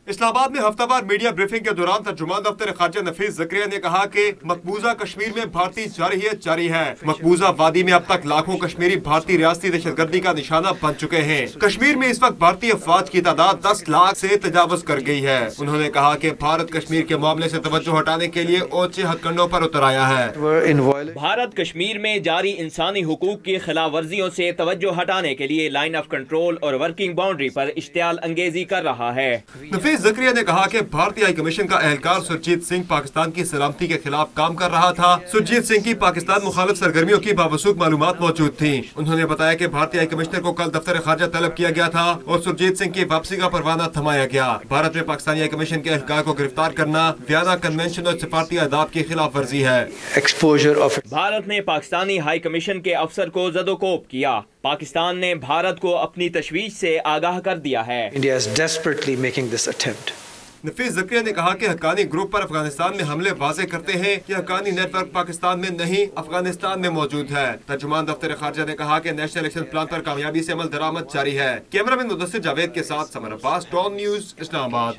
इस्लामाबाद में हफ्तावार media briefing के दौरान तर्जुमान दफ्तर खारजा नफीस ज़करिया ने कहा कि मकबूजा कश्मीर में भारतीय जारी है। मकबूजा वादी में अब तक लाखों कश्मीरी भारतीय रियासती दहशतगर्दी का निशाना बन चुके हैं। कश्मीर में इस वक्त भारतीय अफवाज की तादाद 10 लाख से तजावज कर गई है। उन्होंने कहा कि भारत कश्मीर के मामले से तवज्जो हटाने के लिए ऊंचे हथकंडों पर उतर आया है। भारत कश्मीर में जारी इंसानी हुकूक की खिलाफ वर्जियों से तवज्जो हटाने के लिए लाइन ऑफ कंट्रोल और वर्किंग बाउंड्री पर इश्तियाल अंगेजी कर रहा है। ज़करिया ने कहा कि भारतीय हाई कमीशन का एहलकार सुरजीत सिंह पाकिस्तान की सलामती के खिलाफ काम कर रहा था। सुरजीत सिंह की पाकिस्तान मुखालिफ सरगर्मियों की बावसूख मालूमात मौजूद थी। उन्होंने बताया कि भारतीय हाई कमिश्नर को कल दफ्तर खारजा तलब किया गया था और सुरजीत सिंह की वापसी का परवाना थमाया गया। भारत में पाकिस्तानी हाई कमीशन के एहलकार को गिरफ्तार करना वियना कन्वेंशन और सिफारती आदाब की खिलाफ वर्जी है। भारत ने पाकिस्तानी हाई कमीशन के अफसर को ज़दोकोप किया। पाकिस्तान ने भारत को अपनी तशवीश से आगाह कर दिया है। नफीस ज़करिया ने कहा कि हक्कानी ग्रुप पर अफगानिस्तान में हमले वाज़ेह करते हैं कि हक्कानी नेटवर्क पाकिस्तान में नहीं अफगानिस्तान में मौजूद है। तर्जुमान दफ्तर खारजा ने कहा कि नेशनल एक्शन प्लान पर कामयाबी से अमल दरामद जारी है। कैमरामैन मुदस्सिर जावेद के साथ summer Abbas, Tom news, Islamabad.